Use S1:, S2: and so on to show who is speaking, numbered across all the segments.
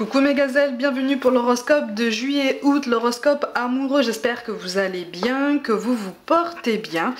S1: Coucou mes gazelles, bienvenue pour l'horoscope de juillet-août, l'horoscope amoureux. J'espère que vous allez bien, que vous vous portez bien.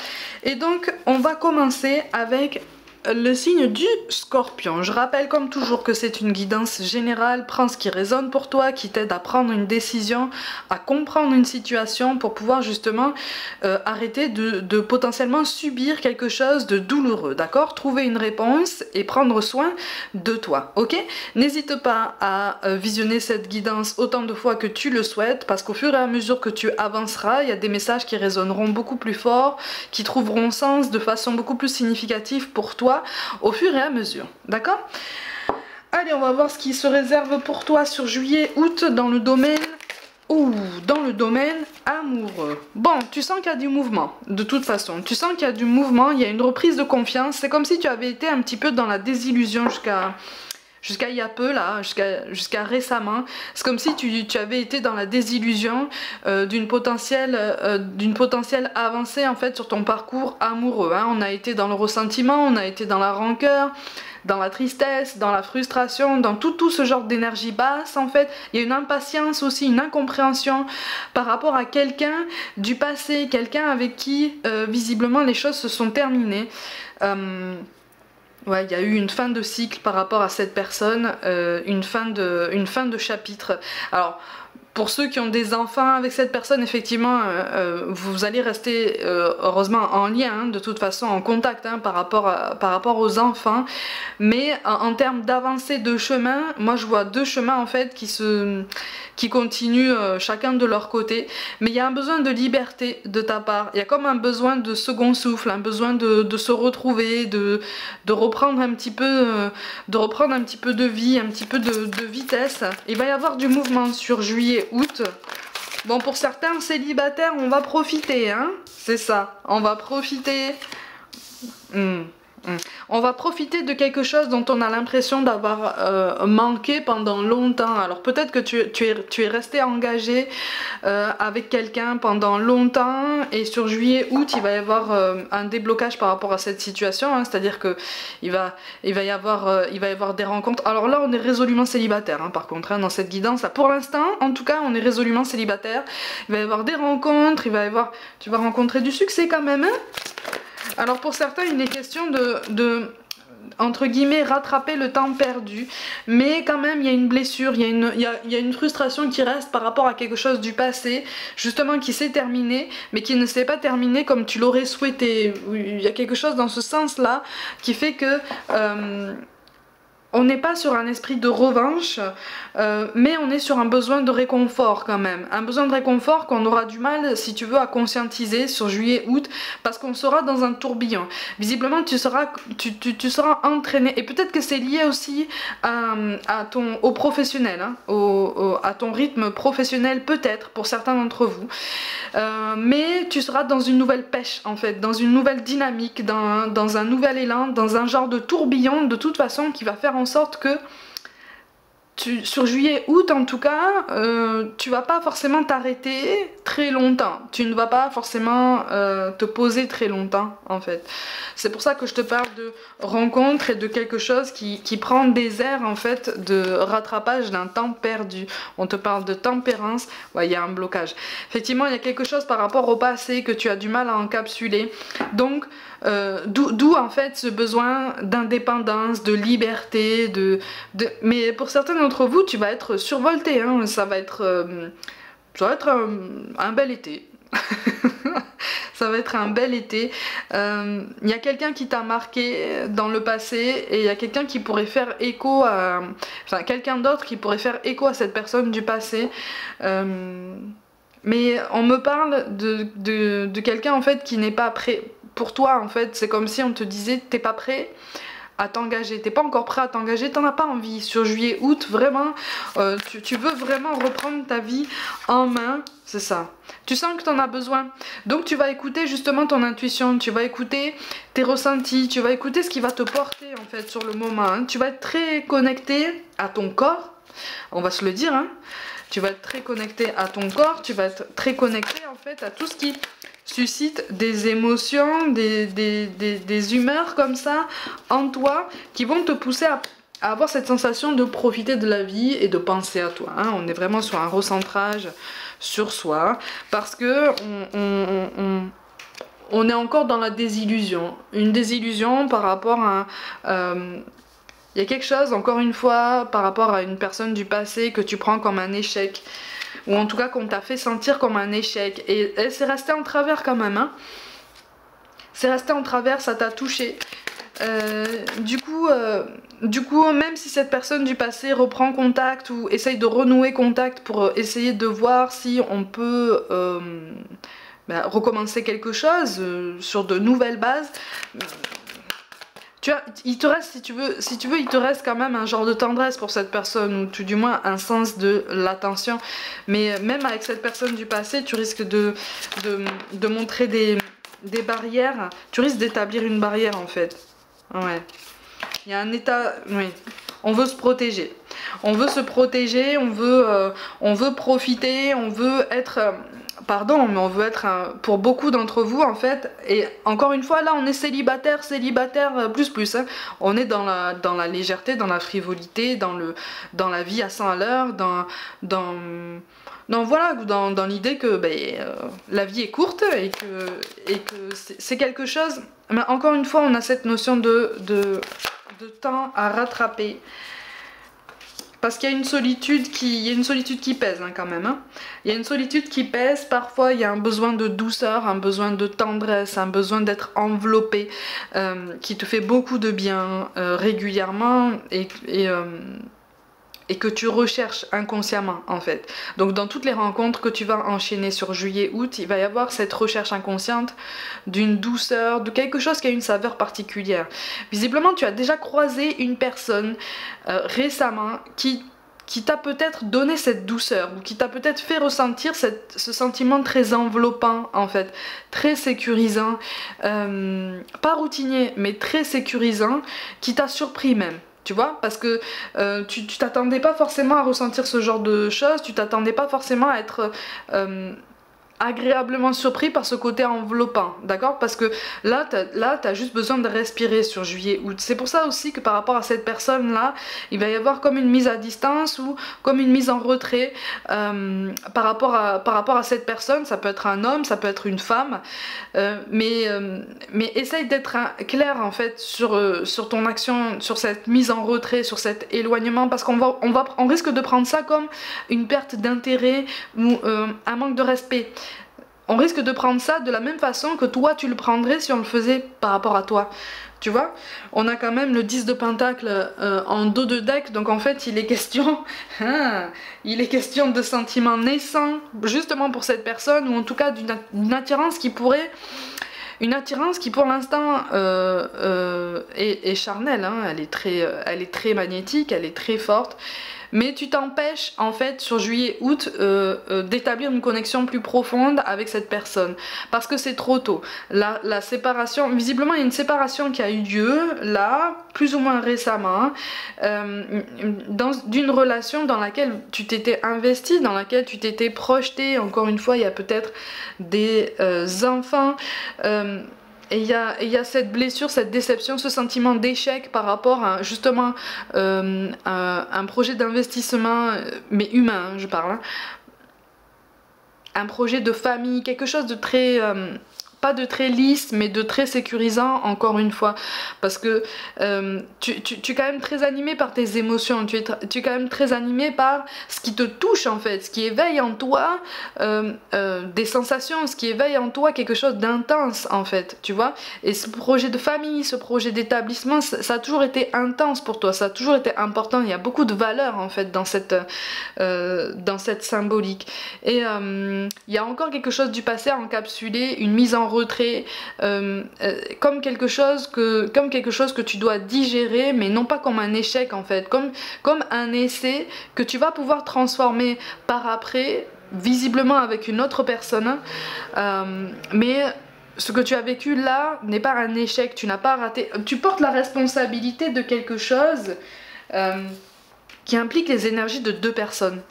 S1: Et donc on va commencer avec le signe du Scorpion. Je rappelle comme toujours que c'est une guidance générale. Prends ce qui résonne pour toi, qui t'aide à prendre une décision, à comprendre une situation pour pouvoir justement arrêter de potentiellement subir quelque chose de douloureux, d'accord? Trouver une réponse et prendre soin de toi, ok? N'hésite pas à visionner cette guidance autant de fois que tu le souhaites, parce qu'au fur et à mesure que tu avanceras, il y a des messages qui résonneront beaucoup plus fort, qui trouveront sens de façon beaucoup plus significative pour toi au fur et à mesure, d'accord? Allez, on va voir ce qui se réserve pour toi sur juillet-août dans le domaine amoureux. Bon, tu sens qu'il y a du mouvement, de toute façon. Tu sens qu'il y a du mouvement, il y a une reprise de confiance. C'est comme si tu avais été un petit peu dans la désillusion jusqu'à il y a peu, là, jusqu'à récemment. C'est comme si tu avais été dans la désillusion d'une potentielle avancée en fait sur ton parcours amoureux, hein. On a été dans le ressentiment, on a été dans la rancœur, dans la tristesse, dans la frustration, dans tout ce genre d'énergie basse en fait. Il y a une impatience aussi, une incompréhension par rapport à quelqu'un du passé, quelqu'un avec qui visiblement les choses se sont terminées. Ouais, il y a eu une fin de cycle par rapport à cette personne, une fin de chapitre. Alors, pour ceux qui ont des enfants avec cette personne, effectivement, vous allez rester heureusement en lien, hein, de toute façon en contact, hein, par rapport aux enfants. Mais en termes d'avancée de chemin, moi je vois deux chemins en fait qui continuent chacun de leur côté. Mais il y a un besoin de liberté de ta part. Il y a comme un besoin de second souffle, un besoin de se retrouver, de reprendre un petit peu, de vie, un petit peu de vitesse. Il va y avoir du mouvement sur juillet-août. Bon, pour certains célibataires, on va profiter, hein, c'est ça, on va profiter. On va profiter de quelque chose dont on a l'impression d'avoir manqué pendant longtemps. Alors peut-être que tu es resté engagé avec quelqu'un pendant longtemps, et sur juillet-août il va y avoir un déblocage par rapport à cette situation, hein. C'est-à-dire que il va y avoir des rencontres. Alors là on est résolument célibataire, hein, par contre, hein, dans cette guidance là. Pour l'instant en tout cas on est résolument célibataire. Il va y avoir des rencontres, tu vas rencontrer du succès quand même, hein. Alors pour certains il est question de entre guillemets rattraper le temps perdu, mais quand même il y a une blessure, il y a une frustration qui reste par rapport à quelque chose du passé, justement qui s'est terminé, mais qui ne s'est pas terminé comme tu l'aurais souhaité. Il y a quelque chose dans ce sens là qui fait que on n'est pas sur un esprit de revanche, mais on est sur un besoin de réconfort quand même. Un besoin de réconfort qu'on aura du mal, si tu veux, à conscientiser sur juillet-août, parce qu'on sera dans un tourbillon. Visiblement, tu seras entraîné, et peut-être que c'est lié aussi au professionnel, hein, à ton rythme professionnel, peut-être, pour certains d'entre vous. Mais tu seras dans une nouvelle pêche, en fait, dans une nouvelle dynamique, dans un nouvel élan, dans un genre de tourbillon, de toute façon, qui va faire en sorte que sur juillet-août en tout cas, tu vas pas forcément t'arrêter très longtemps. Tu ne vas pas forcément te poser très longtemps en fait. C'est pour ça que je te parle de rencontre et de quelque chose qui prend des airs en fait de rattrapage d'un temps perdu. On te parle de tempérance, ouais, il y a un blocage. Effectivement, il y a quelque chose par rapport au passé que tu as du mal à encapsuler. Donc, d'où en fait ce besoin d'indépendance, de liberté, mais pour certains d'entre vous, tu vas être survolté, hein. Ça va être un bel été. Ça va être un bel été. Il y a quelqu'un qui t'a marqué dans le passé, et il y a quelqu'un qui pourrait faire écho à... Enfin, quelqu'un d'autre qui pourrait faire écho à cette personne du passé. Mais on me parle de quelqu'un en fait qui n'est pas prêt. Pour toi en fait, c'est comme si on te disait t'es pas prêt à t'engager, t'es pas encore prêt à t'engager, t'en as pas envie. Sur juillet-août, vraiment, tu veux vraiment reprendre ta vie en main, c'est ça. Tu sens que t'en as besoin. Donc tu vas écouter justement ton intuition, tu vas écouter tes ressentis, tu vas écouter ce qui va te porter en fait sur le moment, hein. Tu vas être très connecté à ton corps, on va se le dire, hein. Tu vas être très connecté à ton corps, tu vas être très connecté en fait à tout ce qui suscite des émotions, des humeurs comme ça en toi qui vont te pousser à avoir cette sensation de profiter de la vie et de penser à toi. Hein. On est vraiment sur un recentrage sur soi, parce que on est encore dans la désillusion. Une désillusion par rapport à... il y a quelque chose, encore une fois, par rapport à une personne du passé que tu prends comme un échec, ou en tout cas qu'on t'a fait sentir comme un échec, et c'est resté en travers quand même, hein. C'est resté en travers, ça t'a touché. Du coup, même si cette personne du passé reprend contact ou essaye de renouer contact pour essayer de voir si on peut recommencer quelque chose sur de nouvelles bases, tu vois, il te reste, si tu veux, il te reste quand même un genre de tendresse pour cette personne, ou tout du moins un sens de l'attention. Mais même avec cette personne du passé, tu risques de montrer des barrières, tu risques d'établir une barrière en fait. Ouais. Il y a un état... Oui. On veut se protéger. On veut se protéger, on veut profiter, on veut être... pardon, mais on veut être... pour beaucoup d'entre vous, en fait, et encore une fois, là, on est célibataire, plus, hein. On est dans la légèreté, dans la frivolité, dans la vie à 100 à l'heure, voilà, dans l'idée que la vie est courte et que c'est quelque chose... Mais encore une fois, on a cette notion de temps à rattraper. Parce qu'il y a une solitude qui pèse hein, quand même. Hein. Il y a une solitude qui pèse, parfois il y a un besoin de douceur, un besoin de tendresse, un besoin d'être enveloppé, qui te fait beaucoup de bien régulièrement et que tu recherches inconsciemment en fait. Donc dans toutes les rencontres que tu vas enchaîner sur juillet-août, il va y avoir cette recherche inconsciente d'une douceur, de quelque chose qui a une saveur particulière. Visiblement tu as déjà croisé une personne récemment qui t'a peut-être donné cette douceur, ou qui t'a peut-être fait ressentir ce sentiment très enveloppant en fait, très sécurisant, pas routinier mais très sécurisant, qui t'a surpris même. Tu vois, parce que tu t'attendais pas forcément à ressentir ce genre de choses, tu t'attendais pas forcément à être agréablement surpris par ce côté enveloppant, d'accord? Parce que là, t'as juste besoin de respirer sur juillet-août. C'est pour ça aussi que par rapport à cette personne-là, il va y avoir comme une mise à distance ou comme une mise en retrait par rapport à cette personne. Ça peut être un homme, ça peut être une femme, mais essaye d'être clair en fait sur ton action, sur cette mise en retrait, sur cet éloignement, parce on risque de prendre ça comme une perte d'intérêt ou un manque de respect. On risque de prendre ça de la même façon que toi tu le prendrais si on le faisait par rapport à toi. Tu vois, on a quand même le 10 de pentacle en dos de deck, donc en fait il est question de sentiments naissants justement pour cette personne, ou en tout cas d'une attirance qui pourrait... Une attirance qui pour l'instant est charnelle, hein. Elle est très magnétique, elle est très forte. Mais tu t'empêches en fait sur juillet-août d'établir une connexion plus profonde avec cette personne. Parce que c'est trop tôt. La séparation, visiblement il y a une séparation qui a eu lieu là, plus ou moins récemment, d'une relation dans laquelle tu t'étais investi, dans laquelle tu t'étais projeté. Encore une fois, il y a peut-être des enfants. Et il y a cette blessure, cette déception, ce sentiment d'échec par rapport à justement un projet d'investissement, mais humain, je parle. Hein. Un projet de famille, quelque chose de très... pas de très lisse, mais de très sécurisant, encore une fois. Parce que tu es quand même très animé par tes émotions, tu es quand même très animé par ce qui te touche en fait, ce qui éveille en toi des sensations, ce qui éveille en toi quelque chose d'intense en fait, tu vois. Et ce projet de famille, ce projet d'établissement, ça a toujours été intense pour toi, ça a toujours été important, il y a beaucoup de valeur en fait dans cette symbolique. Et il y a encore quelque chose du passé à encapsuler, une mise en retrait, comme quelque chose que tu dois digérer, mais non pas comme un échec en fait, comme un essai que tu vas pouvoir transformer par après, visiblement avec une autre personne, mais ce que tu as vécu là n'est pas un échec, tu n'as pas raté, tu portes la responsabilité de quelque chose qui implique les énergies de deux personnes.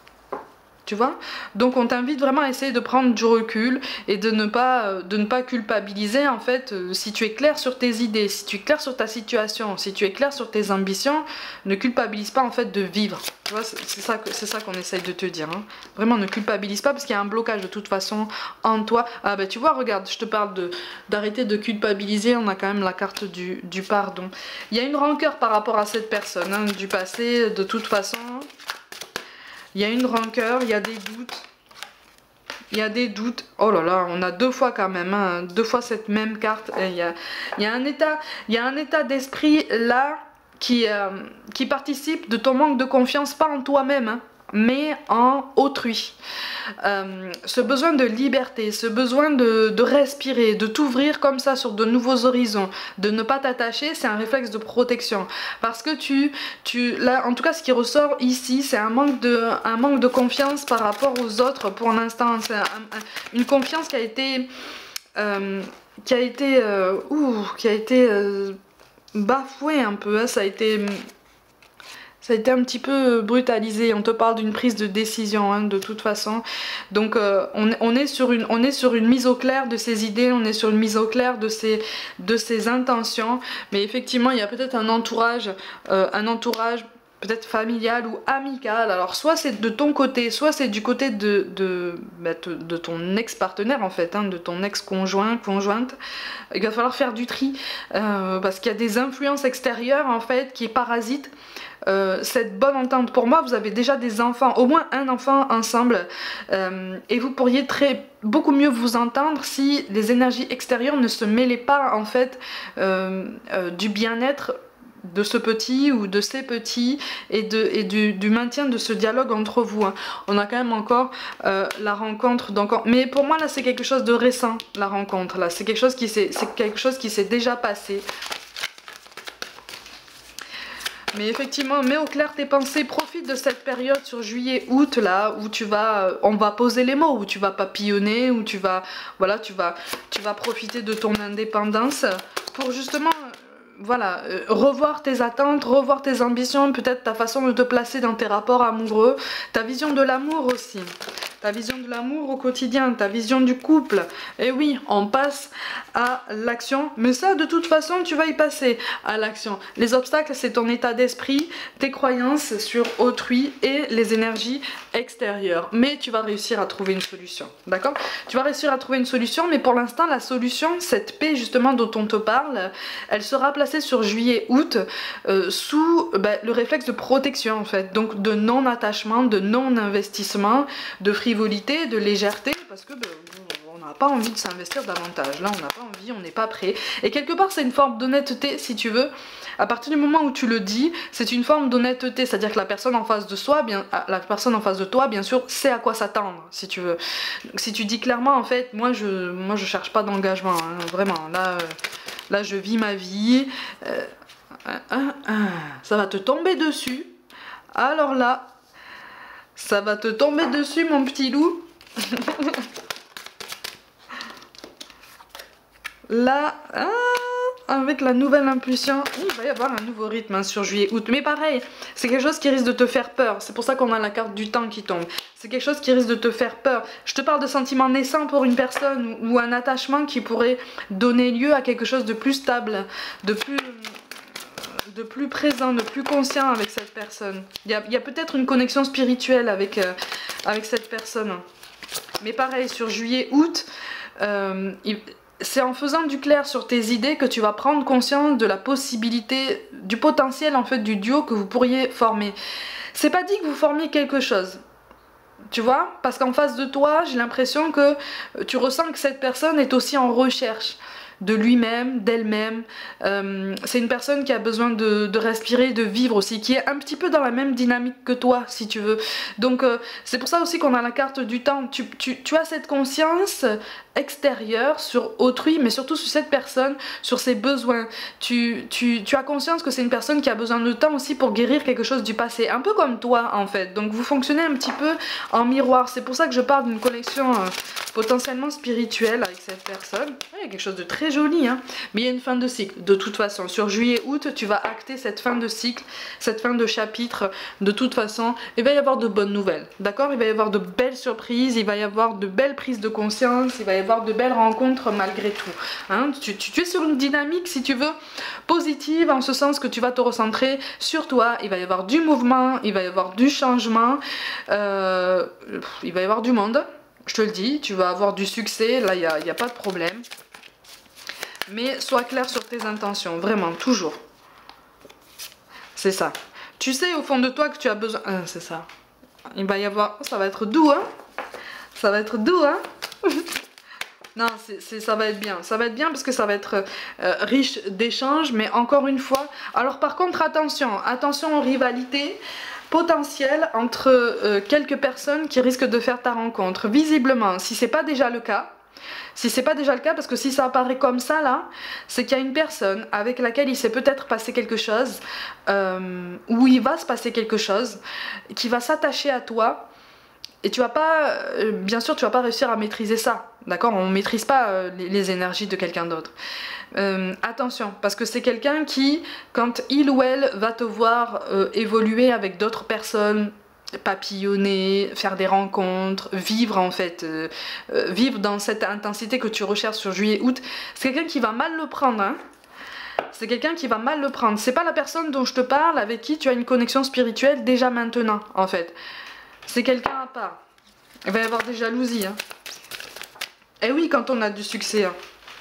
S1: tu vois. Donc on t'invite vraiment à essayer de prendre du recul et de ne pas culpabiliser en fait. Si tu es clair sur tes idées, si tu es clair sur ta situation, si tu es clair sur tes ambitions, ne culpabilise pas en fait de vivre. Tu vois, c'est ça qu'on essaye de te dire, hein. Vraiment ne culpabilise pas parce qu'il y a un blocage de toute façon en toi. Ah bah tu vois, regarde, je te parle d'arrêter de culpabiliser, on a quand même la carte du pardon. Il y a une rancœur par rapport à cette personne, hein, du passé, de toute façon. Il y a une rancœur, il y a des doutes. Il y a des doutes. Oh là là, on a deux fois quand même, hein, deux fois cette même carte. Et il y a un état d'esprit là qui participe de ton manque de confiance, pas en toi-même, hein, mais en autrui. Ce besoin de liberté, ce besoin de respirer, de t'ouvrir comme ça sur de nouveaux horizons, de ne pas t'attacher, c'est un réflexe de protection. Parce que là, en tout cas, ce qui ressort ici, c'est un manque de confiance par rapport aux autres pour l'instant. C'est une confiance qui a été bafouée un peu, hein. Ça a été un petit peu brutalisé. On te parle d'une prise de décision, hein, de toute façon. Donc on est sur une mise au clair de ses idées, on est sur une mise au clair de ses intentions. Mais effectivement, il y a peut-être un entourage peut-être familial ou amical. Alors soit c'est de ton côté, soit c'est du côté de ton ex-partenaire en fait, hein, de ton ex-conjoint, conjointe. Il va falloir faire du tri parce qu'il y a des influences extérieures en fait qui parasitent cette bonne entente. Pour moi, vous avez déjà des enfants, au moins un enfant ensemble, et vous pourriez beaucoup mieux vous entendre si les énergies extérieures ne se mêlaient pas en fait du bien-être de ce petit ou de ces petits et du maintien de ce dialogue entre vous, hein. On a quand même encore la rencontre, donc, mais pour moi là c'est quelque chose de récent, la rencontre là, c'est quelque chose qui s'est déjà passé. Mais effectivement, mets au clair tes pensées, profite de cette période sur juillet-août là où on va poser les mots, où tu vas papillonner, où tu vas profiter de ton indépendance pour justement voilà, revoir tes attentes, revoir tes ambitions, peut-être ta façon de te placer dans tes rapports amoureux, ta vision de l'amour aussi. Ta vision de l'amour au quotidien, ta vision du couple. Et oui, on passe à l'action. Mais ça, de toute façon, tu vas y passer à l'action. Les obstacles, c'est ton état d'esprit, tes croyances sur autrui et les énergies extérieures. Mais tu vas réussir à trouver une solution. D'accord? Tu vas réussir à trouver une solution, mais pour l'instant, la solution, cette paix justement dont on te parle, elle sera placée sur juillet-août sous le réflexe de protection en fait. Donc de non-attachement, de non-investissement, de frivolité, de légèreté, parce que on n'a pas envie de s'investir davantage. Là, on n'a pas envie, on n'est pas prêt. Et quelque part, c'est une forme d'honnêteté, si tu veux. À partir du moment où tu le dis, c'est une forme d'honnêteté, c'est-à-dire que la personne en face de toi, bien sûr, sait à quoi s'attendre, si tu veux. Donc, si tu dis clairement, en fait, moi je cherche pas d'engagement, hein, vraiment. Là, je vis ma vie. Ça va te tomber dessus. Alors là, ça va te tomber dessus, mon petit loup. Là, avec la nouvelle impulsion, il va y avoir un nouveau rythme, hein, sur juillet-août. Mais pareil, c'est quelque chose qui risque de te faire peur. C'est pour ça qu'on a la carte du temps qui tombe. C'est quelque chose qui risque de te faire peur. Je te parle de sentiments naissants pour une personne ou un attachement qui pourrait donner lieu à quelque chose de plus stable, de plus présent, de plus conscient avec cette personne. Il y a peut-être une connexion spirituelle avec cette personne. Mais pareil, sur juillet-août, c'est en faisant du clair sur tes idées que tu vas prendre conscience de la possibilité, du potentiel en fait du duo que vous pourriez former. C'est pas dit que vous formiez quelque chose, tu vois, parce qu'en face de toi, j'ai l'impression que tu ressens que cette personne est aussi en recherche de lui-même, d'elle-même. C'est une personne qui a besoin de respirer, de vivre aussi, qui est un petit peu dans la même dynamique que toi, si tu veux. Donc c'est pour ça aussi qu'on a la carte du temps. Tu as cette conscience extérieure sur autrui, mais surtout sur cette personne, sur ses besoins. Tu as conscience que c'est une personne qui a besoin de temps aussi pour guérir quelque chose du passé, un peu comme toi en fait. Donc vous fonctionnez un petit peu en miroir. C'est pour ça que je parle d'une connexion potentiellement spirituel avec cette personne. Il y a quelque chose de très joli, hein. Mais il y a une fin de cycle. De toute façon, sur juillet-août, tu vas acter cette fin de cycle, cette fin de chapitre. De toute façon, il va y avoir de bonnes nouvelles, d'accord? Il va y avoir de belles surprises, il va y avoir de belles prises de conscience, il va y avoir de belles rencontres malgré tout. Hein. Tu es sur une dynamique, si tu veux, positive, en ce sens que tu vas te recentrer sur toi. Il va y avoir du mouvement, il va y avoir du changement, il va y avoir du monde. Je te le dis, tu vas avoir du succès, là il n'y a pas de problème. Mais sois clair sur tes intentions, vraiment, toujours. C'est ça. Tu sais au fond de toi que tu as besoin... c'est ça. Il va y avoir... Ça va être doux, hein. Ça va être doux, hein. Non, ça va être bien. Ça va être bien parce que ça va être riche d'échanges, mais encore une fois... Alors par contre, attention. Attention aux rivalités potentielles entre quelques personnes qui risquent de faire ta rencontre. Visiblement, si c'est pas déjà le cas... Si c'est pas déjà le cas, parce que si ça apparaît comme ça là, c'est qu'il y a une personne avec laquelle il s'est peut-être passé quelque chose, où il va se passer quelque chose, qui va s'attacher à toi, et tu vas pas, bien sûr tu vas pas réussir à maîtriser ça, d'accord? On maîtrise pas les énergies de quelqu'un d'autre. Attention, parce que c'est quelqu'un qui, quand il ou elle va te voir évoluer avec d'autres personnes, papillonner, faire des rencontres, vivre en fait, vivre dans cette intensité que tu recherches sur juillet-août, c'est quelqu'un qui va mal le prendre, hein. C'est quelqu'un qui va mal le prendre. C'est pas la personne dont je te parle avec qui tu as une connexion spirituelle déjà maintenant, en fait. C'est quelqu'un à part. Il va y avoir des jalousies, hein. Et oui, quand on a du succès, hein.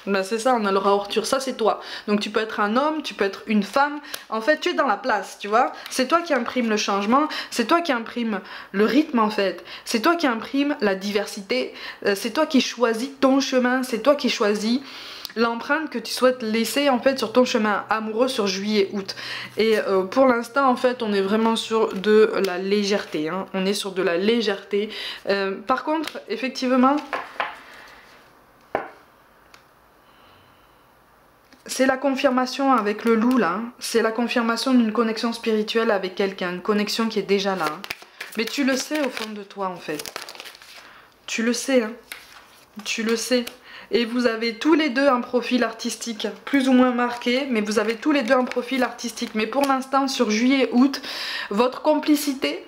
S1: Ben c'est ça, on a le Arthur, ça c'est toi. Donc tu peux être un homme, tu peux être une femme. En fait, tu es dans la place, tu vois. C'est toi qui imprime le changement, c'est toi qui imprime le rythme en fait. C'est toi qui imprime la diversité, c'est toi qui choisis ton chemin, c'est toi qui choisis l'empreinte que tu souhaites laisser en fait sur ton chemin amoureux sur juillet-août. Et pour l'instant en fait on est vraiment sur de la légèreté, hein. On est sur de la légèreté. Par contre, effectivement... C'est la confirmation avec le loup là, c'est la confirmation d'une connexion spirituelle avec quelqu'un, une connexion qui est déjà là. Mais tu le sais au fond de toi en fait. Tu le sais, hein. Tu le sais. Et vous avez tous les deux un profil artistique, plus ou moins marqué, mais vous avez tous les deux un profil artistique. Mais pour l'instant, sur juillet-août, votre complicité...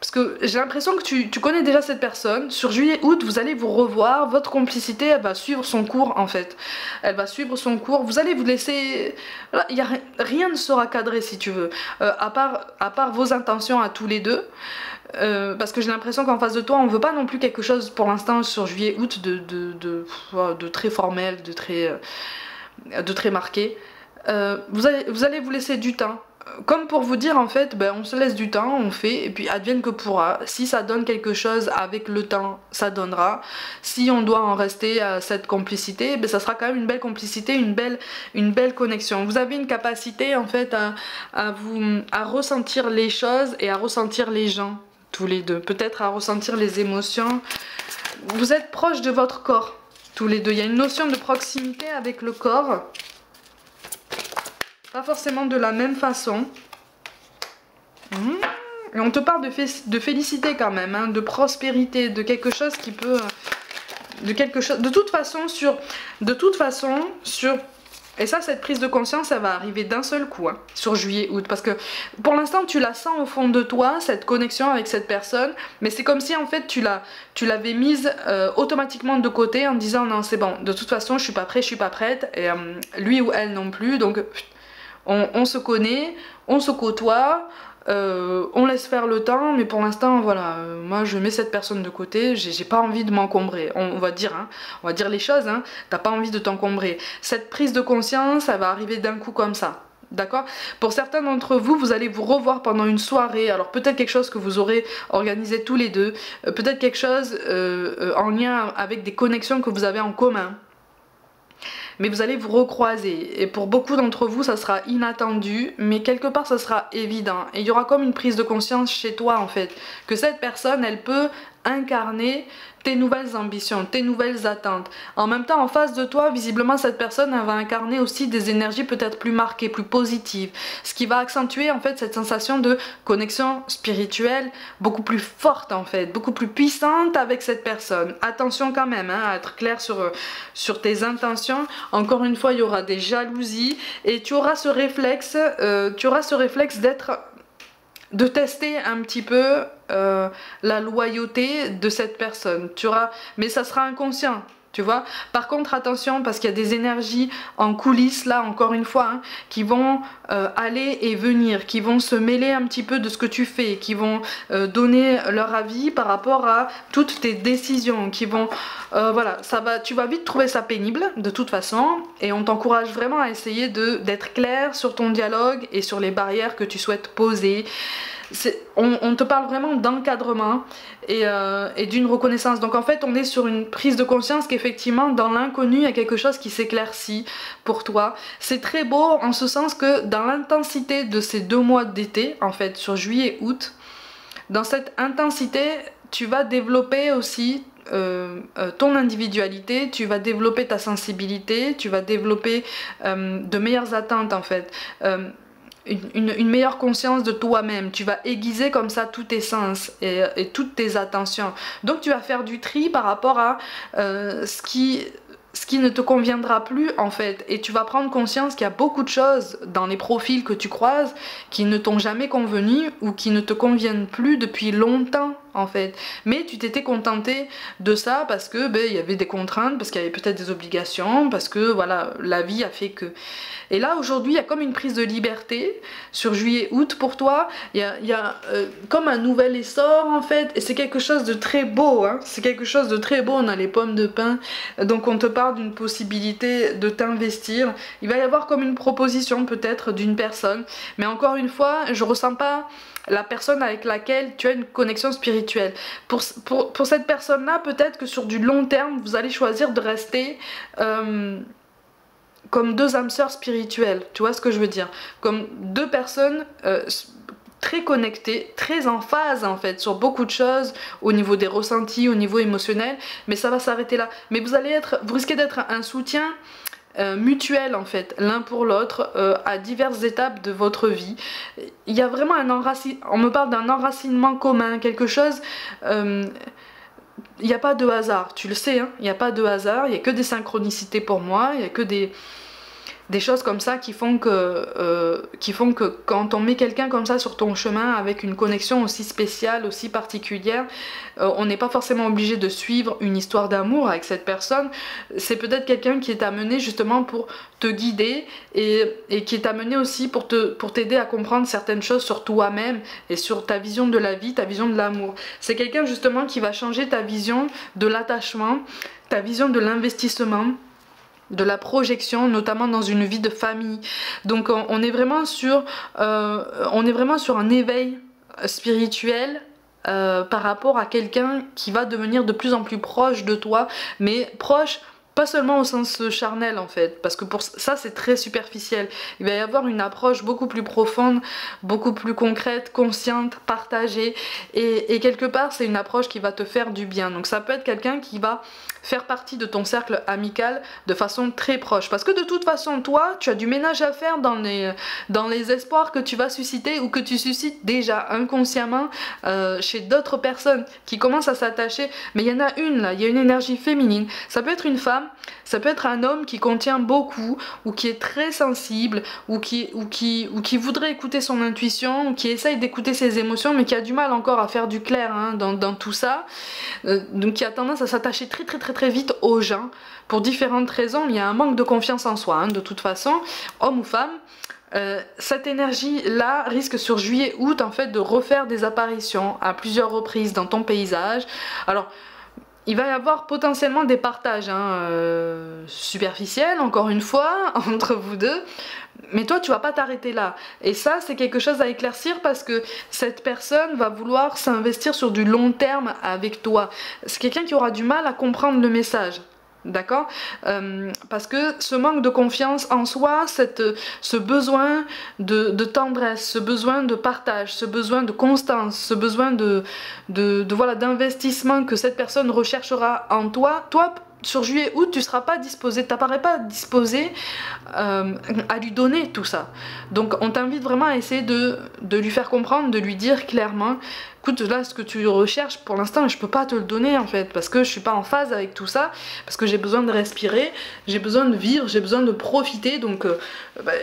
S1: Parce que j'ai l'impression que tu connais déjà cette personne. Sur juillet-août, vous allez vous revoir. Votre complicité, elle va suivre son cours en fait. Elle va suivre son cours. Vous allez vous laisser... Rien ne sera cadré si tu veux. À part vos intentions à tous les deux. Parce que j'ai l'impression qu'en face de toi, on veut pas non plus quelque chose pour l'instant sur juillet-août de très formel, de très marqué. Vous allez vous laisser du temps. Comme pour vous dire en fait, ben, on se laisse du temps, on fait, et puis advienne que pourra. Si ça donne quelque chose avec le temps, ça donnera. Si on doit en rester à cette complicité, ben, ça sera quand même une belle complicité, une belle connexion. Vous avez une capacité en fait à ressentir les choses et à ressentir les gens, tous les deux. Peut-être à ressentir les émotions. Vous êtes proche de votre corps, tous les deux. Il y a une notion de proximité avec le corps. Pas forcément de la même façon. Et on te parle de félicité quand même, hein, de prospérité, de quelque chose qui peut... De toute façon, et ça, cette prise de conscience, elle va arriver d'un seul coup, hein, sur juillet-août. Parce que pour l'instant, tu la sens au fond de toi, cette connexion avec cette personne. Mais c'est comme si en fait, tu l'avais mise automatiquement de côté en disant non, c'est bon, de toute façon, je suis pas prêt, je suis pas prête. Et lui ou elle non plus, donc... On se connaît, on se côtoie, on laisse faire le temps, mais pour l'instant, voilà, moi je mets cette personne de côté, j'ai pas envie de m'encombrer. On va dire, hein, on va dire les choses, hein, t'as pas envie de t'encombrer. Cette prise de conscience, elle va arriver d'un coup comme ça. D'accord? Pour certains d'entre vous, vous allez vous revoir pendant une soirée, alors peut-être quelque chose que vous aurez organisé tous les deux, peut-être quelque chose en lien avec des connexions que vous avez en commun. Mais vous allez vous recroiser, et pour beaucoup d'entre vous ça sera inattendu, mais quelque part ça sera évident, et il y aura comme une prise de conscience chez toi en fait, que cette personne elle peut incarner tes nouvelles ambitions, tes nouvelles attentes. En même temps, en face de toi, visiblement, cette personne, elle va incarner aussi des énergies peut-être plus marquées, plus positives, ce qui va accentuer en fait cette sensation de connexion spirituelle beaucoup plus forte en fait, beaucoup plus puissante avec cette personne. Attention quand même hein, à être clair sur tes intentions. Encore une fois, il y aura des jalousies et tu auras ce réflexe, de tester un petit peu la loyauté de cette personne. Mais ça sera inconscient, tu vois. Par contre, attention, parce qu'il y a des énergies en coulisses, là, encore une fois, hein, qui vont aller et venir, qui vont se mêler un petit peu de ce que tu fais, qui vont donner leur avis par rapport à toutes tes décisions, qui vont... voilà, tu vas vite trouver ça pénible, de toute façon, et on t'encourage vraiment à essayer d'être clair sur ton dialogue et sur les barrières que tu souhaites poser. On te parle vraiment d'encadrement et d'une reconnaissance. Donc en fait on est sur une prise de conscience qu'effectivement dans l'inconnu il y a quelque chose qui s'éclaircit pour toi. C'est très beau en ce sens que dans l'intensité de ces 2 mois d'été, en fait sur juillet et août, dans cette intensité tu vas développer aussi ton individualité, tu vas développer ta sensibilité, tu vas développer de meilleures attentes en fait. Une meilleure conscience de toi-même, tu vas aiguiser comme ça tous tes sens et toutes tes attentions. Donc tu vas faire du tri par rapport à ce qui ne te conviendra plus en fait, et tu vas prendre conscience qu'il y a beaucoup de choses dans les profils que tu croises qui ne t'ont jamais convenu ou qui ne te conviennent plus depuis longtemps en fait, mais tu t'étais contenté de ça parce que il y avait des contraintes, parce qu'il y avait peut-être des obligations, parce que voilà, la vie a fait que... Et là aujourd'hui il y a comme une prise de liberté sur juillet-août pour toi, il y a comme un nouvel essor en fait, et c'est quelque chose de très beau, hein. C'est quelque chose de très beau, on a les pommes de pin, donc on te parle d'une possibilité de t'investir, il va y avoir comme une proposition peut-être d'une personne, mais encore une fois je ressens pas la personne avec laquelle tu as une connexion spirituelle. Pour cette personne-là, peut-être que sur du long terme, vous allez choisir de rester comme 2 âmes sœurs spirituelles. Tu vois ce que je veux dire? Comme 2 personnes très connectées, très en phase en fait, sur beaucoup de choses, au niveau des ressentis, au niveau émotionnel, mais ça va s'arrêter là. Mais vous risquez d'être un soutien mutuel en fait, l'un pour l'autre, à diverses étapes de votre vie. Il y a vraiment on me parle d'un enracinement commun, quelque chose... il n'y a pas de hasard, tu le sais, hein, il n'y a pas de hasard, il n'y a que des synchronicités pour moi, il n'y a que des choses comme ça qui font que quand on met quelqu'un comme ça sur ton chemin avec une connexion aussi spéciale, aussi particulière, on n'est pas forcément obligé de suivre une histoire d'amour avec cette personne. C'est peut-être quelqu'un qui est amené justement pour te guider et qui est amené aussi pour t'aider à comprendre certaines choses sur toi-même et sur ta vision de la vie, ta vision de l'amour. C'est quelqu'un justement qui va changer ta vision de l'attachement, ta vision de l'investissement, de la projection, notamment dans une vie de famille. Donc on est vraiment sur un éveil spirituel par rapport à quelqu'un qui va devenir de plus en plus proche de toi, mais proche pas seulement au sens charnel en fait, parce que pour ça c'est très superficiel. Il va y avoir une approche beaucoup plus profonde, beaucoup plus concrète, consciente, partagée, et quelque part c'est une approche qui va te faire du bien. Donc ça peut être quelqu'un qui va faire partie de ton cercle amical de façon très proche, parce que de toute façon toi tu as du ménage à faire dans les espoirs que tu vas susciter ou que tu suscites déjà inconsciemment chez d'autres personnes qui commencent à s'attacher. Mais il y en a une là, il y a une énergie féminine, ça peut être une femme, ça peut être un homme qui contient beaucoup ou qui est très sensible ou qui voudrait écouter son intuition, ou qui essaye d'écouter ses émotions mais qui a du mal encore à faire du clair hein, dans tout ça, donc qui a tendance à s'attacher très vite aux gens pour différentes raisons. Il y a un manque de confiance en soi hein, de toute façon, homme ou femme. Cette énergie là risque sur juillet-août en fait de refaire des apparitions à plusieurs reprises dans ton paysage. Alors il va y avoir potentiellement des partages hein, superficiels, encore une fois, entre vous deux, mais toi tu vas pas t'arrêter là. Et ça c'est quelque chose à éclaircir, parce que cette personne va vouloir s'investir sur du long terme avec toi. C'est quelqu'un qui aura du mal à comprendre le message. d'accord? Parce que ce manque de confiance en soi, ce besoin de tendresse, ce besoin de partage, ce besoin de constance, ce besoin voilà, d'investissement que cette personne recherchera en toi, sur juillet-août, tu seras pas disposé, t'apparais pas disposé à lui donner tout ça. Donc on t'invite vraiment à essayer de lui faire comprendre, de lui dire clairement, écoute, là ce que tu recherches pour l'instant, je peux pas te le donner en fait, parce que je suis pas en phase avec tout ça, parce que j'ai besoin de respirer, j'ai besoin de vivre, j'ai besoin de profiter, donc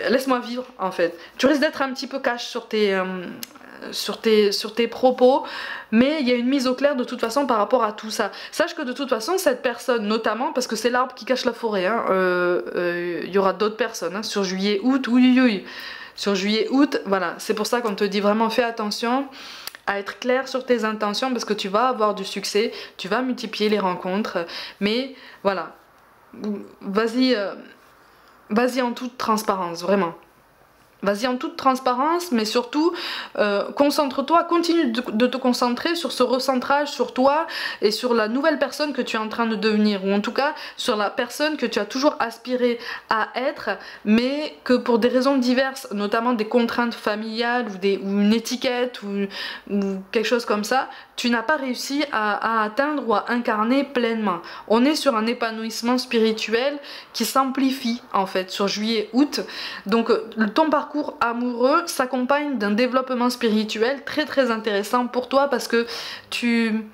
S1: laisse-moi vivre en fait. Tu risques d'être un petit peu cash sur tes propos, mais il y a une mise au clair de toute façon par rapport à tout ça. Sache que de toute façon cette personne, notamment parce que c'est l'arbre qui cache la forêt, hein, y aura d'autres personnes, hein, sur juillet, août, oui, sur juillet, août, voilà, c'est pour ça qu'on te dit vraiment fais attention à être clair sur tes intentions, parce que tu vas avoir du succès, tu vas multiplier les rencontres, mais voilà, vas-y en toute transparence, vraiment. Vas-y en toute transparence, mais surtout, concentre-toi, continue de te concentrer sur ce recentrage sur toi et sur la nouvelle personne que tu es en train de devenir, ou en tout cas sur la personne que tu as toujours aspiré à être, mais que pour des raisons diverses, notamment des contraintes familiales ou une étiquette ou quelque chose comme ça, tu n'as pas réussi à atteindre ou à incarner pleinement. On est sur un épanouissement spirituel qui s'amplifie en fait sur juillet-août, donc ton parcours amoureux s'accompagne d'un développement spirituel très intéressant pour toi, parce que tu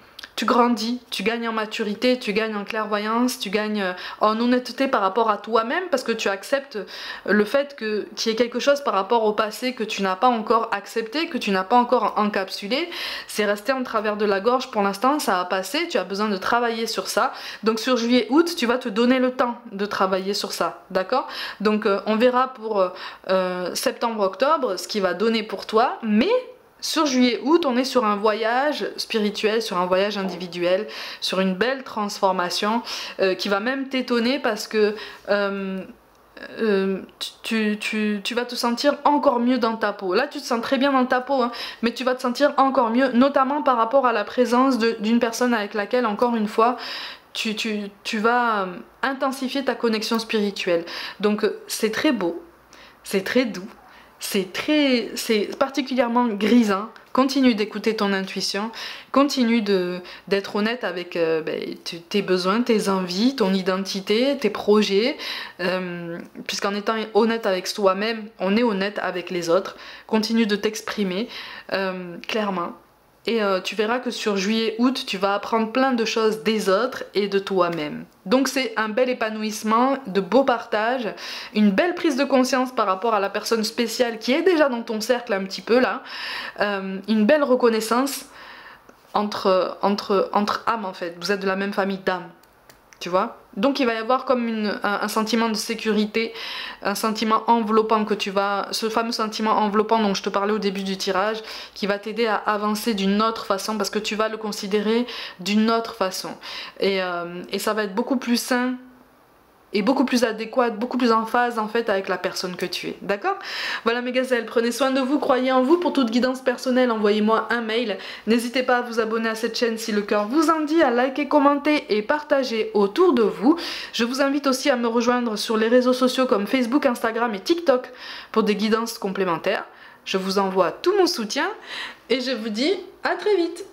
S1: grandis, tu gagnes en maturité, tu gagnes en clairvoyance, tu gagnes en honnêteté par rapport à toi-même, parce que tu acceptes le fait qu'il y ait quelque chose par rapport au passé que tu n'as pas encore accepté, que tu n'as pas encore encapsulé. C'est resté en travers de la gorge pour l'instant, ça a passé, tu as besoin de travailler sur ça. Donc sur juillet-août, tu vas te donner le temps de travailler sur ça, d'accord? Donc on verra pour septembre-octobre ce qui va donner pour toi, mais sur juillet-août, on est sur un voyage spirituel, sur un voyage individuel, sur une belle transformation qui va même t'étonner, parce que tu vas te sentir encore mieux dans ta peau. Là, tu te sens très bien dans ta peau, hein, mais tu vas te sentir encore mieux, notamment par rapport à la présence d'une personne avec laquelle, encore une fois, tu vas intensifier ta connexion spirituelle. Donc, c'est très beau, c'est très doux. C'est particulièrement grisant. Continue d'écouter ton intuition, continue d'être honnête avec tes besoins, tes envies, ton identité, tes projets, puisqu'en étant honnête avec soi-même, on est honnête avec les autres. Continue de t'exprimer clairement. Et tu verras que sur juillet-août, tu vas apprendre plein de choses des autres et de toi-même. Donc c'est un bel épanouissement, de beaux partages, une belle prise de conscience par rapport à la personne spéciale qui est déjà dans ton cercle un petit peu là, une belle reconnaissance entre âmes en fait. Vous êtes de la même famille d'âmes, tu vois. Donc il va y avoir comme un sentiment de sécurité, un sentiment enveloppant ce fameux sentiment enveloppant dont je te parlais au début du tirage, qui va t'aider à avancer d'une autre façon, parce que tu vas le considérer d'une autre façon. Et ça va être beaucoup plus sain et beaucoup plus adéquate, beaucoup plus en phase en fait avec la personne que tu es, d'accord? Voilà mes gazelles, prenez soin de vous, croyez en vous. Pour toute guidance personnelle, envoyez-moi un mail. N'hésitez pas à vous abonner à cette chaîne si le cœur vous en dit, à liker, commenter et partager autour de vous. Je vous invite aussi à me rejoindre sur les réseaux sociaux comme Facebook, Instagram et TikTok pour des guidances complémentaires. Je vous envoie tout mon soutien et je vous dis à très vite.